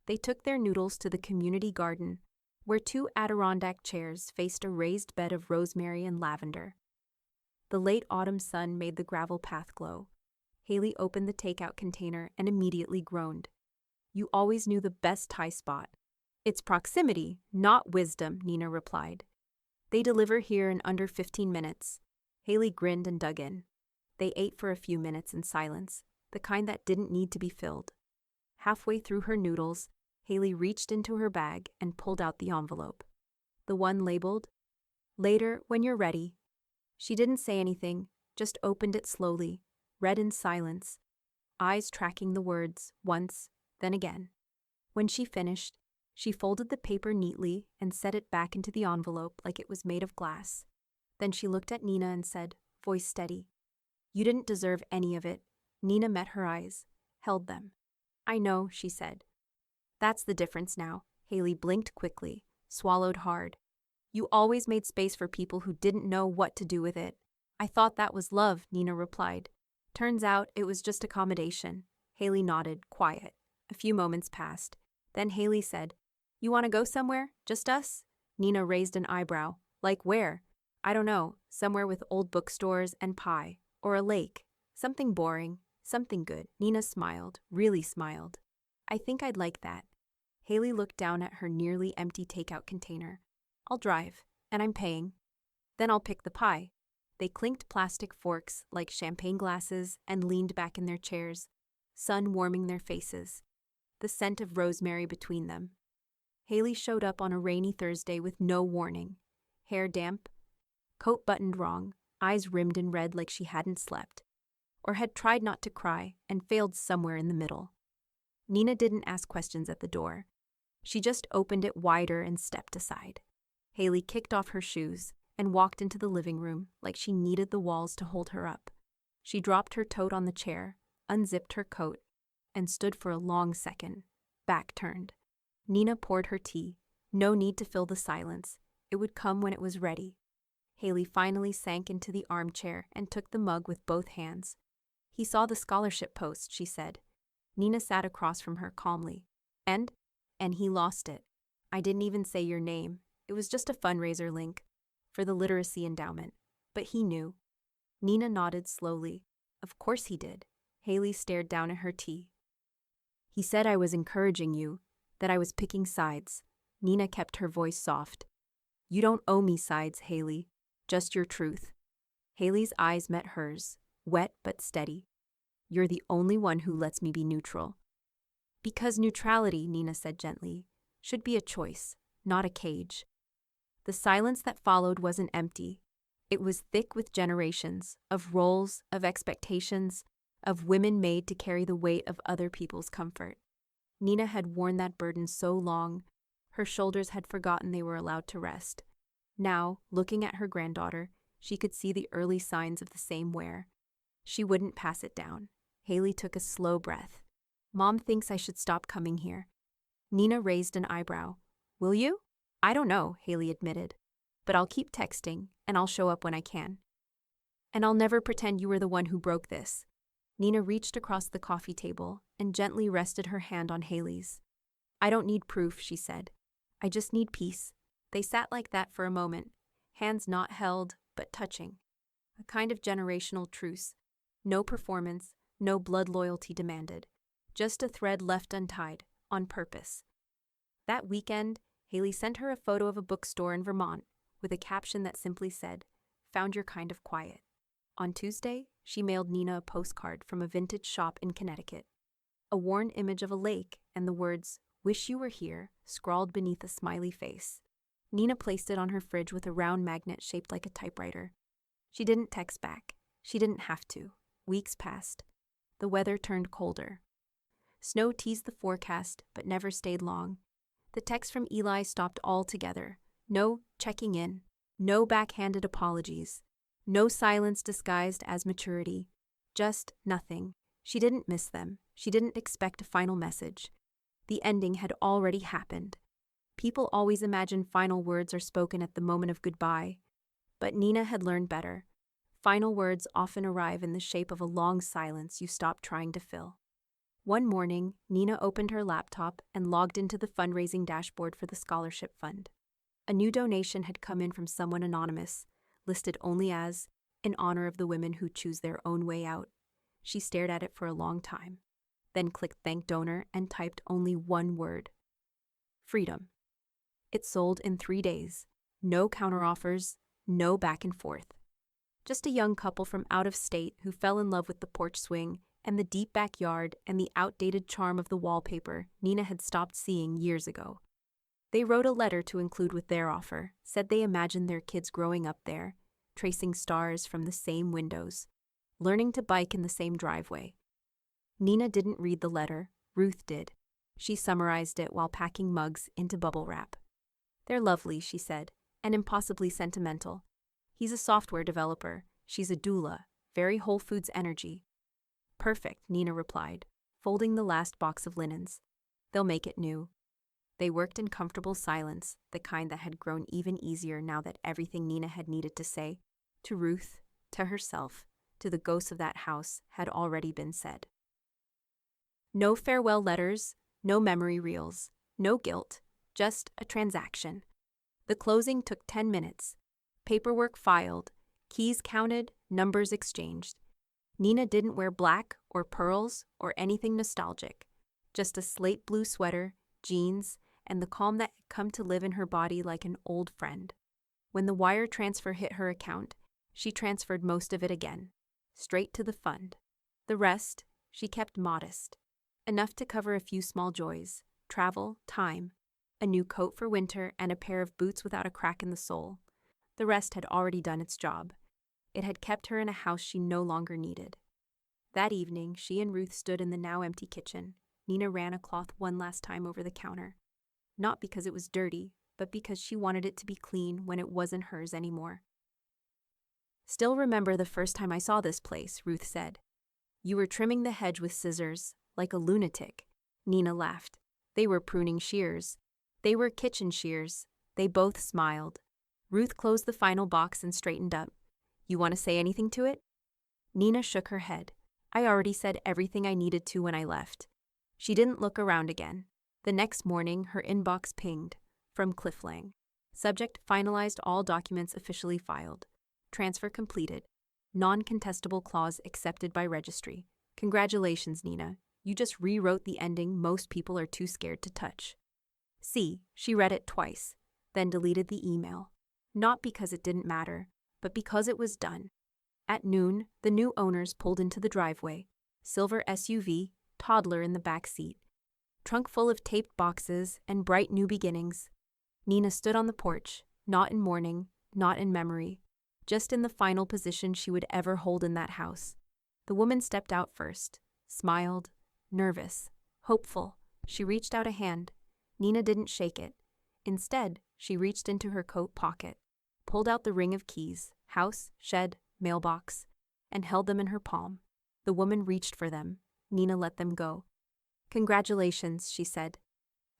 They took their noodles to the community garden, where 2 Adirondack chairs faced a raised bed of rosemary and lavender. The late autumn sun made the gravel path glow. Haley opened the takeout container and immediately groaned. "You always knew the best Thai spot." "It's proximity, not wisdom," Nina replied. "They deliver here in under 15 minutes. Haley grinned and dug in. They ate for a few minutes in silence, the kind that didn't need to be filled. Halfway through her noodles, Haley reached into her bag and pulled out the envelope. The one labeled, "Later, when you're ready." She didn't say anything, just opened it slowly, read in silence, eyes tracking the words once, then again. When she finished, she folded the paper neatly and set it back into the envelope like it was made of glass. Then she looked at Nina and said, voice steady, "You didn't deserve any of it." Nina met her eyes, held them. "I know," she said. "That's the difference now." Haley blinked quickly, swallowed hard. "You always made space for people who didn't know what to do with it." "I thought that was love," Nina replied. "Turns out it was just accommodation." Haley nodded, quiet. A few moments passed. Then Haley said, "You want to go somewhere? Just us?" Nina raised an eyebrow. "Like where?" "I don't know. Somewhere with old bookstores and pie. Or a lake. Something boring. Something good." Nina smiled, really smiled. "I think I'd like that." Haley looked down at her nearly empty takeout container. "I'll drive, and I'm paying. Then I'll pick the pie." They clinked plastic forks like champagne glasses and leaned back in their chairs, sun warming their faces, the scent of rosemary between them. Haley showed up on a rainy Thursday with no warning. hair damp, coat buttoned wrong, eyes rimmed in red like she hadn't slept, or had tried not to cry and failed somewhere in the middle. Nina didn't ask questions at the door. She just opened it wider and stepped aside. Haley kicked off her shoes and walked into the living room like she needed the walls to hold her up. She dropped her tote on the chair, unzipped her coat, and stood for a long second, back turned. Nina poured her tea. No need to fill the silence. It would come when it was ready. Haley finally sank into the armchair and took the mug with both hands. He saw the scholarship post, she said. Nina sat across from her calmly. And he lost it. I didn't even say your name. It was just a fundraiser link for the literacy endowment. But he knew. Nina nodded slowly. Of course he did. Haley stared down at her tea. He said I was encouraging you, that I was picking sides. Nina kept her voice soft. You don't owe me sides, Haley. Just your truth. Haley's eyes met hers, wet but steady. You're the only one who lets me be neutral. Because neutrality, Nina said gently, should be a choice, not a cage. The silence that followed wasn't empty. It was thick with generations of roles, of expectations, of women made to carry the weight of other people's comfort. Nina had worn that burden so long, her shoulders had forgotten they were allowed to rest. Now, looking at her granddaughter, she could see the early signs of the same wear. She wouldn't pass it down. Haley took a slow breath. Mom thinks I should stop coming here. Nina raised an eyebrow. Will you? I don't know, Haley admitted. But I'll keep texting, and I'll show up when I can. And I'll never pretend you were the one who broke this. Nina reached across the coffee table and gently rested her hand on Haley's. I don't need proof, she said. I just need peace. They sat like that for a moment, hands not held, but touching. A kind of generational truce. No performance, no blood loyalty demanded. Just a thread left untied, on purpose. That weekend, Haley sent her a photo of a bookstore in Vermont with a caption that simply said, "Found your kind of quiet." On Tuesday, she mailed Nina a postcard from a vintage shop in Connecticut. A worn image of a lake and the words, "Wish you were here," scrawled beneath a smiley face. Nina placed it on her fridge with a round magnet shaped like a typewriter. She didn't text back. She didn't have to. Weeks passed. The weather turned colder. Snow teased the forecast, but never stayed long. The text from Eli stopped altogether. No checking in. No backhanded apologies. No silence disguised as maturity. Just nothing. She didn't miss them. She didn't expect a final message. The ending had already happened. People always imagine final words are spoken at the moment of goodbye. But Nina had learned better. Final words often arrive in the shape of a long silence you stop trying to fill. One morning, Nina opened her laptop and logged into the fundraising dashboard for the scholarship fund. A new donation had come in from someone anonymous, listed only as, "in honor of the women who choose their own way out." She stared at it for a long time, then clicked thank donor and typed only one word. Freedom. It sold in 3 days. No counteroffers, no back and forth. Just a young couple from out of state who fell in love with the porch swing and the deep backyard and the outdated charm of the wallpaper Nina had stopped seeing years ago. They wrote a letter to include with their offer, said they imagined their kids growing up there, tracing stars from the same windows, learning to bike in the same driveway. Nina didn't read the letter, Ruth did. She summarized it while packing mugs into bubble wrap. "They're lovely," she said, "and impossibly sentimental. He's a software developer. She's a doula. Very Whole Foods energy." "Perfect," Nina replied, folding the last box of linens. "They'll make it new." They worked in comfortable silence, the kind that had grown even easier now that everything Nina had needed to say, to Ruth, to herself, to the ghosts of that house, had already been said. No farewell letters, no memory reels, no guilt, just a transaction. The closing took 10 minutes. Paperwork filed, keys counted, numbers exchanged. Nina didn't wear black or pearls or anything nostalgic, just a slate blue sweater, jeans, and the calm that had come to live in her body like an old friend. When the wire transfer hit her account, she transferred most of it again, straight to the fund. The rest, she kept modest, enough to cover a few small joys, travel, time, a new coat for winter, and a pair of boots without a crack in the sole. The rest had already done its job. It had kept her in a house she no longer needed. That evening, she and Ruth stood in the now empty kitchen. Nina ran a cloth one last time over the counter. Not because it was dirty, but because she wanted it to be clean when it wasn't hers anymore. "Still remember the first time I saw this place," Ruth said. "You were trimming the hedge with scissors, like a lunatic." Nina laughed. "They were pruning shears. They were kitchen shears." They both smiled. Ruth closed the final box and straightened up. "You want to say anything to it?" Nina shook her head. "I already said everything I needed to when I left." She didn't look around again. The next morning, her inbox pinged. From Cliff Lang. Subject: finalized, all documents officially filed. Transfer completed. Non-contestable clause accepted by registry. Congratulations, Nina. You just rewrote the ending most people are too scared to touch. See, she read it twice, then deleted the email. Not because it didn't matter, but because it was done. At noon, the new owners pulled into the driveway. Silver SUV, toddler in the back seat. Trunk full of taped boxes and bright new beginnings. Nina stood on the porch, not in mourning, not in memory, just in the final position she would ever hold in that house. The woman stepped out first, smiled, nervous, hopeful. She reached out a hand. Nina didn't shake it. Instead, she reached into her coat pocket, pulled out the ring of keys, house, shed, mailbox, and held them in her palm. The woman reached for them. Nina let them go. "Congratulations," she said.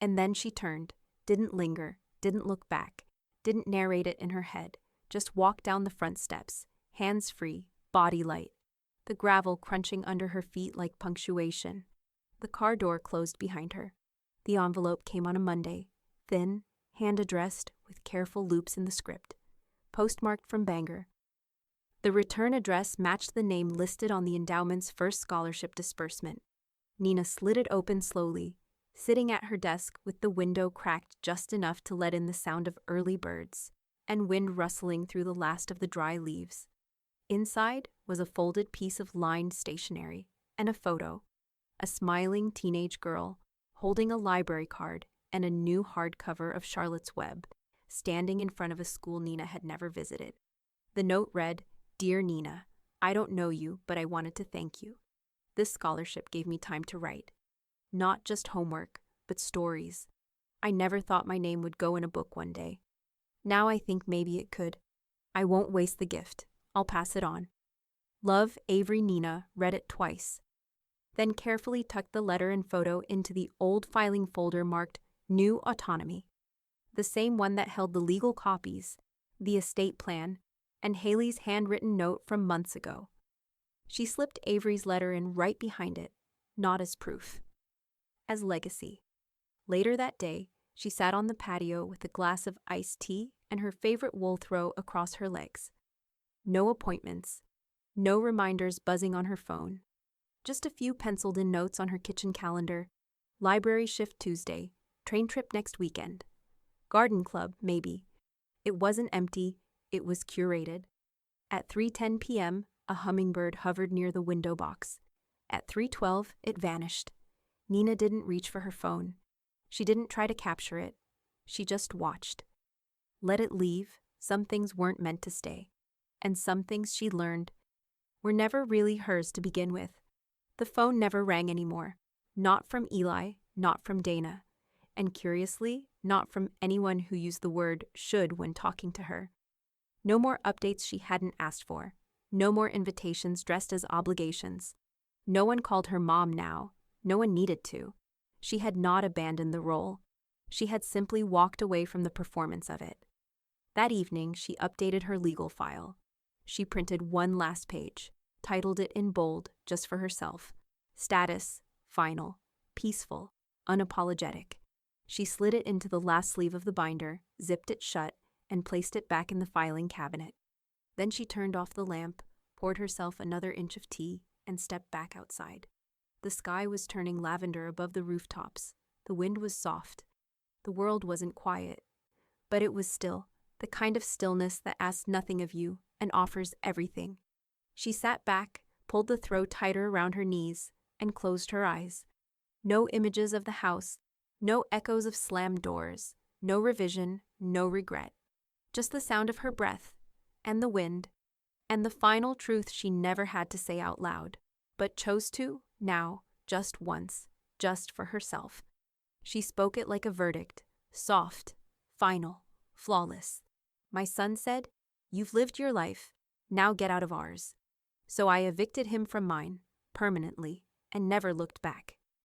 And then she turned, didn't linger, didn't look back, didn't narrate it in her head, just walked down the front steps, hands free, body light, the gravel crunching under her feet like punctuation. The car door closed behind her. The envelope came on a Monday, thin, hand-addressed, with careful loops in the script. Postmarked from Bangor. The return address matched the name listed on the endowment's first scholarship disbursement. Nina slid it open slowly, sitting at her desk with the window cracked just enough to let in the sound of early birds and wind rustling through the last of the dry leaves. Inside was a folded piece of lined stationery and a photo. A smiling teenage girl, holding a library card and a new hardcover of Charlotte's Web, standing in front of a school Nina had never visited. The note read, "Dear Nina, I don't know you, but I wanted to thank you. This scholarship gave me time to write. Not just homework, but stories. I never thought my name would go in a book one day. Now I think maybe it could. I won't waste the gift. I'll pass it on. Love, Avery." Nina read it twice, then carefully tucked the letter and photo into the old filing folder marked New Autonomy, the same one that held the legal copies, the estate plan, and Haley's handwritten note from months ago. She slipped Avery's letter in right behind it, not as proof, as legacy. Later that day, she sat on the patio with a glass of iced tea and her favorite wool throw across her legs. No appointments, no reminders buzzing on her phone. Just a few penciled-in notes on her kitchen calendar. Library shift Tuesday, train trip next weekend. Garden club, maybe. It wasn't empty, it was curated. At 3:10 p.m., a hummingbird hovered near the window box. At 3:12, it vanished. Nina didn't reach for her phone. She didn't try to capture it. She just watched. Let it leave. Some things weren't meant to stay. And some things, she learned, were never really hers to begin with. The phone never rang anymore. Not from Eli, not from Dana. And curiously, not from anyone who used the word should when talking to her. No more updates she hadn't asked for. No more invitations dressed as obligations. No one called her mom now. No one needed to. She had not abandoned the role. She had simply walked away from the performance of it. That evening, she updated her legal file. She printed one last page, titled it in bold just for herself. Status, final, peaceful, unapologetic. She slid it into the last sleeve of the binder, zipped it shut, and placed it back in the filing cabinet. Then she turned off the lamp, poured herself another inch of tea, and stepped back outside. The sky was turning lavender above the rooftops. The wind was soft. The world wasn't quiet, but it was still, the kind of stillness that asks nothing of you and offers everything. She sat back, pulled the throw tighter around her knees, and closed her eyes. No images of the house, no echoes of slammed doors, no revision, no regret. Just the sound of her breath, and the wind, and the final truth she never had to say out loud, but chose to, now, just once, just for herself. She spoke it like a verdict, soft, final, flawless. My son said, "You've lived your life, now get out of ours." So I evicted him from mine, permanently, and never looked back.